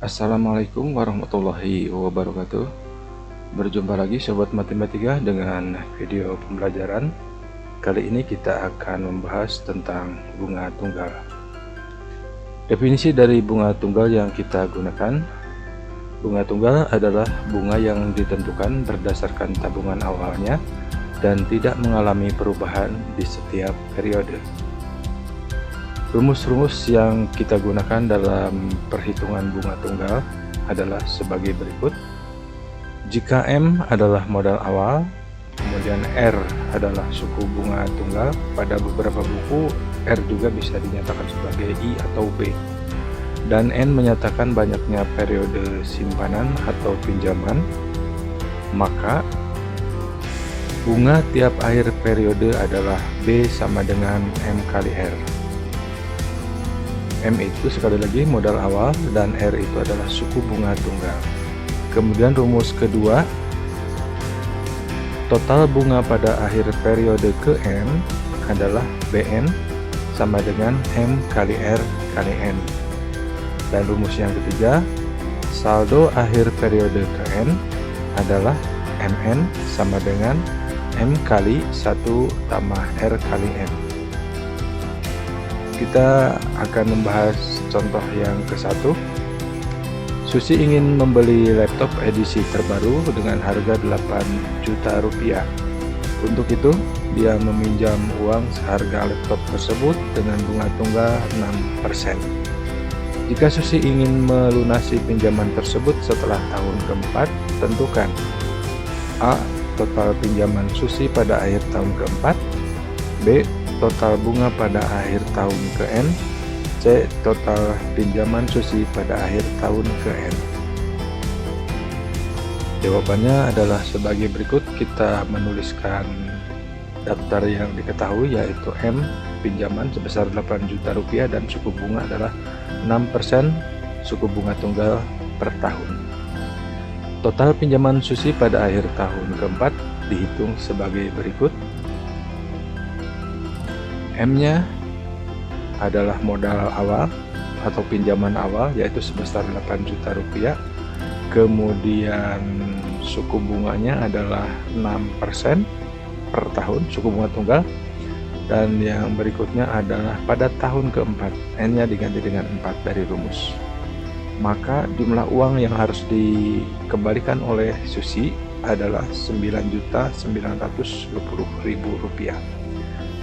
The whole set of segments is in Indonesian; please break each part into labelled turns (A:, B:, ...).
A: Assalamualaikum warahmatullahi wabarakatuh. Berjumpa lagi Sobat Matematika dengan video pembelajaran. Kali ini kita akan membahas tentang bunga tunggal. Definisi dari bunga tunggal yang kita gunakan. Bunga tunggal adalah bunga yang ditentukan berdasarkan tabungan awalnya dan tidak mengalami perubahan di setiap periode. Rumus-rumus yang kita gunakan dalam perhitungan bunga tunggal adalah sebagai berikut. Jika M adalah modal awal, kemudian R adalah suku bunga tunggal, pada beberapa buku R juga bisa dinyatakan sebagai I atau B, dan N menyatakan banyaknya periode simpanan atau pinjaman, maka bunga tiap akhir periode adalah B sama dengan M kali R. M itu sekali lagi modal awal dan R itu adalah suku bunga tunggal. Kemudian rumus kedua, total bunga pada akhir periode ke N adalah Bn sama dengan M kali R kali N. Dan rumus yang ketiga, saldo akhir periode ke N adalah Mn sama dengan M kali 1 tambah R kali N. Kita akan membahas contoh yang ke-1. Susi ingin membeli laptop edisi terbaru dengan harga 8 juta rupiah. Untuk itu, dia meminjam uang seharga laptop tersebut dengan bunga tunggal 6%. Jika Susi ingin melunasi pinjaman tersebut setelah tahun keempat, tentukan A. Total pinjaman Susi pada akhir tahun keempat, B. Total bunga pada akhir tahun ke N, C. Total pinjaman Susi pada akhir tahun ke N. Jawabannya adalah sebagai berikut. Kita menuliskan daftar yang diketahui, yaitu M pinjaman sebesar 8 juta rupiah dan suku bunga adalah 6% suku bunga tunggal per tahun. Total pinjaman Susi pada akhir tahun keempat dihitung sebagai berikut. M-nya adalah modal awal atau pinjaman awal, yaitu sebesar 8 juta rupiah. Kemudian suku bunganya adalah 6% per tahun, suku bunga tunggal. Dan yang berikutnya adalah pada tahun keempat, N-nya diganti dengan 4 dari rumus. Maka jumlah uang yang harus dikembalikan oleh Susi adalah 9.920.000 rupiah.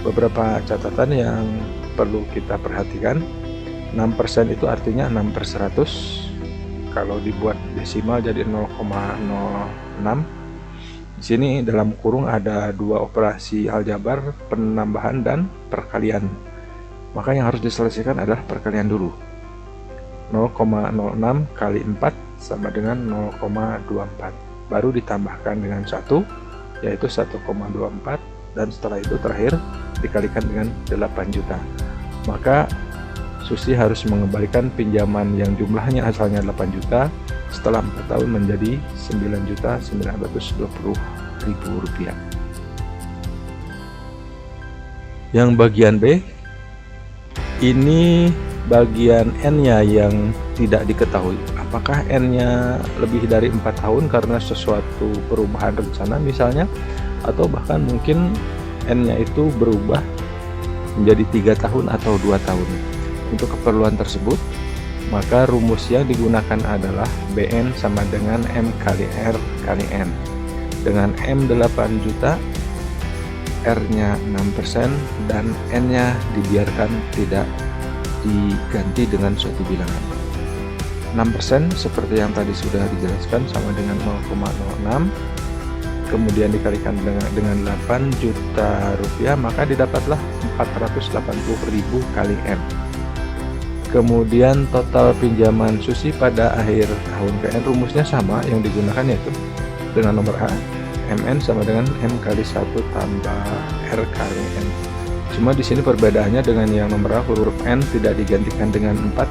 A: Beberapa catatan yang perlu kita perhatikan. 6% itu artinya 6/100. Kalau dibuat desimal jadi 0,06. Di sini dalam kurung ada dua operasi aljabar, penambahan dan perkalian. Maka yang harus diselesaikan adalah perkalian dulu. 0,06 kali 4 sama dengan 0,24. Baru ditambahkan dengan 1, yaitu 1,24. Dan setelah itu terakhir dikalikan dengan 8 juta. Maka Susi harus mengembalikan pinjaman yang jumlahnya asalnya 8 juta setelah 4 tahun menjadi 9.920.000 rupiah. Yang bagian B, ini bagian N-nya yang tidak diketahui. Apakah N-nya lebih dari 4 tahun karena sesuatu perubahan rencana misalnya, atau bahkan mungkin N-nya itu berubah menjadi 3 tahun atau 2 tahun. Untuk keperluan tersebut, maka rumus yang digunakan adalah Bn sama dengan M kali R kali N. Dengan M 8 juta, R-nya 6%, dan N-nya dibiarkan tidak diganti dengan suatu bilangan. 6% seperti yang tadi sudah dijelaskan sama dengan 0,06. Kemudian dikalikan dengan 8 juta rupiah, maka didapatlah 480.000 kali M. Kemudian total pinjaman Susi pada akhir tahun ke N, rumusnya sama yang digunakan, yaitu dengan nomor A, Mn sama dengan M kali 1 tambah R kali N. Cuma di sini perbedaannya dengan yang nomor A, huruf N tidak digantikan dengan 4,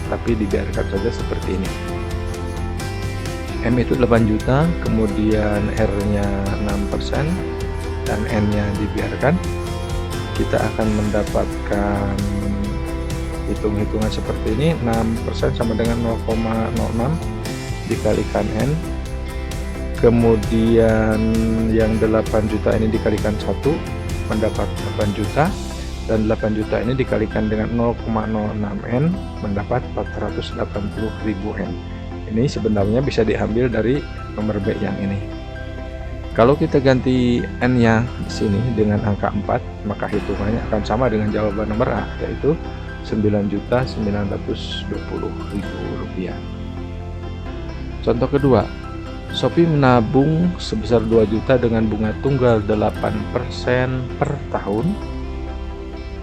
A: tapi dibiarkan saja seperti ini. M itu 8 juta, kemudian R-nya 6%, dan N-nya dibiarkan. Kita akan mendapatkan hitung-hitungan seperti ini. 6% sama dengan 0,06 dikalikan N, kemudian yang 8 juta ini dikalikan 1 mendapat 8 juta, dan 8 juta ini dikalikan dengan 0,06 N mendapat 480.000 N. Ini sebenarnya bisa diambil dari nomor B yang ini. Kalau kita ganti N-nya di sini dengan angka 4, maka hitungannya akan sama dengan jawaban nomor A, yaitu Rp9.920.000. Contoh kedua, Sophie menabung sebesar 2 juta dengan bunga tunggal 8% per tahun.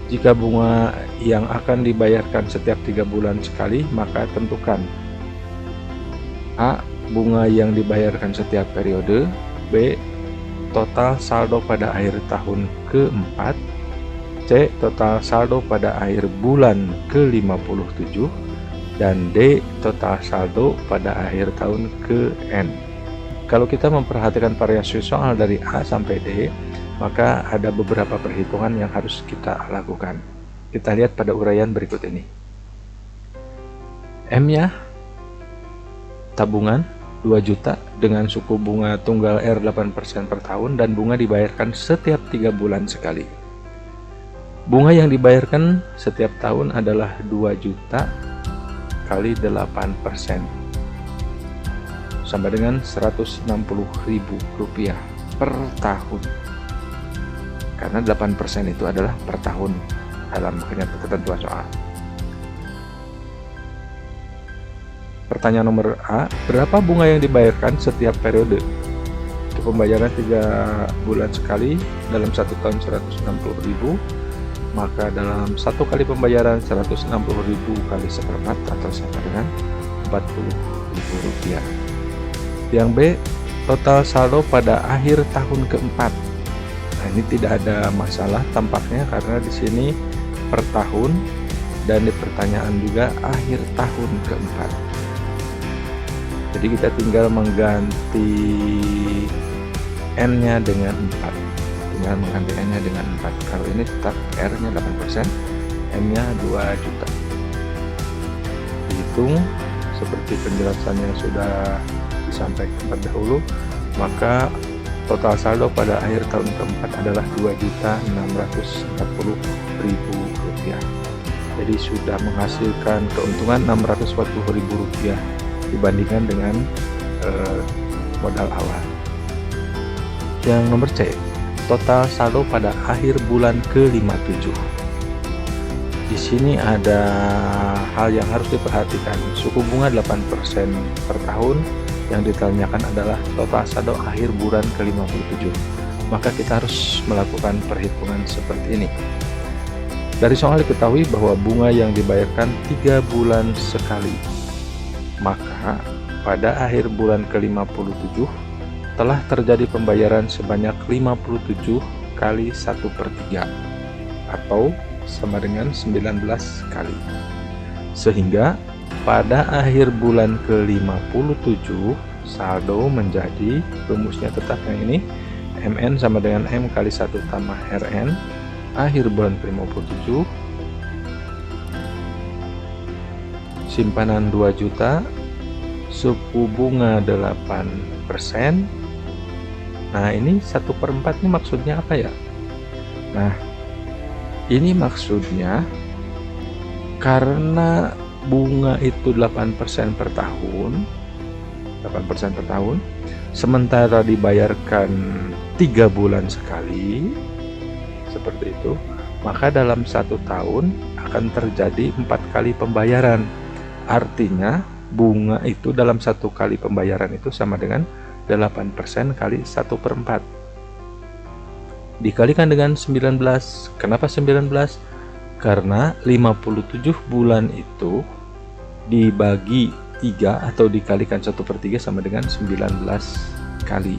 A: Jika bunga yang akan dibayarkan setiap 3 bulan sekali, maka tentukan A. Bunga yang dibayarkan setiap periode, B. Total saldo pada akhir tahun ke-4, C. Total saldo pada akhir bulan ke-57, dan D. Total saldo pada akhir tahun ke-N. Kalau kita memperhatikan variasi soal dari A sampai D, maka ada beberapa perhitungan yang harus kita lakukan. Kita lihat pada uraian berikut ini. M-nya tabungan 2 juta dengan suku bunga tunggal R 8% per tahun dan bunga dibayarkan setiap 3 bulan sekali. Bunga yang dibayarkan setiap tahun adalah 2 juta kali 8% sama dengan Rp160.000 per tahun. Karena 8% itu adalah per tahun dalam ketentuan soal. Pertanyaan nomor A, berapa bunga yang dibayarkan setiap periode? Untuk pembayaran 3 bulan sekali dalam 1 tahun 160.000, maka dalam 1 kali pembayaran 160.000 kali 1/4 atau sama dengan Rp40.000. Yang B, total saldo pada akhir tahun ke-4. Nah, ini tidak ada masalah tampaknya karena di sini per tahun dan di pertanyaan juga akhir tahun ke-4. Jadi kita tinggal mengganti N-nya dengan 4. Tinggal mengganti N-nya dengan 4. Kalau ini tetap R-nya 8%, M-nya 2 juta. Dihitung seperti penjelasan yang sudah disampaikan terdahulu, maka total saldo pada akhir tahun ke-4 adalah Rp2.640.000. Jadi sudah menghasilkan keuntungan Rp640.000 dibandingkan dengan modal awal. Yang nomor C, total saldo pada akhir bulan ke-57. Di sini ada hal yang harus diperhatikan. Suku bunga 8% per tahun, yang ditanyakan adalah total saldo akhir bulan ke-57. Maka kita harus melakukan perhitungan seperti ini. Dari soal diketahui bahwa bunga yang dibayarkan 3 bulan sekali. Maka pada akhir bulan ke-57 telah terjadi pembayaran sebanyak 57 kali 1/3 atau sama dengan 19 kali. Sehingga pada akhir bulan ke-57 saldo menjadi, rumusnya tetap yang ini, MN sama dengan M kali 1 tambah RN. Akhir bulan ke-57 simpanan 2 juta, suku bunga 8%. Nah, ini 1/4 ini maksudnya apa ya? Nah, ini maksudnya karena bunga itu 8% per tahun, 8% per tahun, sementara dibayarkan 3 bulan sekali, seperti itu, maka dalam 1 tahun akan terjadi 4 kali pembayaran. Artinya bunga itu dalam 1 kali pembayaran itu sama dengan 8% kali 1/4 dikalikan dengan 19. Kenapa 19? Karena 57 bulan itu dibagi 3 atau dikalikan 1/3 sama dengan 19 kali.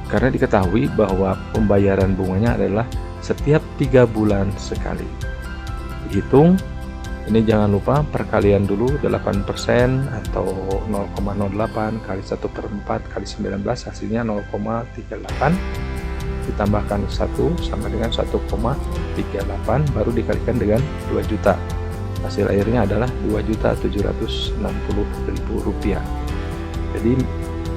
A: Karena diketahui bahwa pembayaran bunganya adalah setiap 3 bulan sekali. Dihitung, ini jangan lupa perkalian dulu 8% atau 0,08 kali 1/4 kali 19 hasilnya 0,38, ditambahkan 1 sama dengan 1,38 baru dikalikan dengan 2 juta. hasil akhirnya adalah Rp2.760.000. Jadi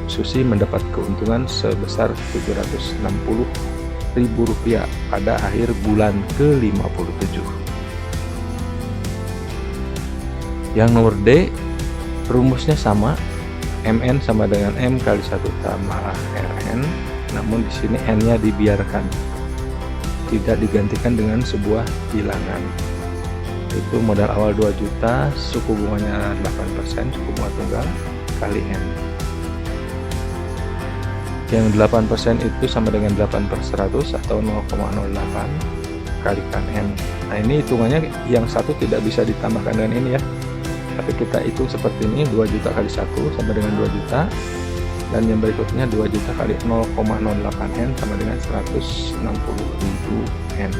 A: Susi mendapat keuntungan sebesar Rp760.000 pada akhir bulan ke-57. Yang nomor D, rumusnya sama, MN sama dengan M kali 1 tambah RN, namun di sini N-nya dibiarkan, tidak digantikan dengan sebuah bilangan. Itu modal awal 2 juta, suku bunganya 8%, suku bunga tunggal kali N. Yang 8% itu sama dengan 8/100 atau 0,08 kalikan N. Nah, ini hitungannya yang satu tidak bisa ditambahkan dengan ini ya, tapi kita hitung seperti ini, 2 juta kali 1 sama dengan 2 juta, dan yang berikutnya 2 juta kali 0,08 N sama dengan 160.000 N.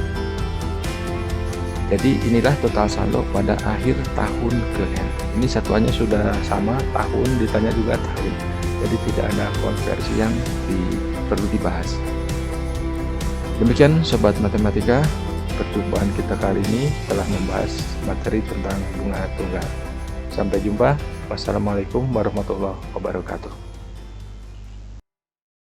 A: Jadi inilah total saldo pada akhir tahun ke N. Ini satuannya sudah sama, tahun, ditanya juga tahun. Jadi tidak ada konversi yang perlu dibahas. Demikian Sobat Matematika, perjumpaan kita kali ini telah membahas materi tentang bunga tunggal. Sampai jumpa. Wassalamualaikum warahmatullahi wabarakatuh.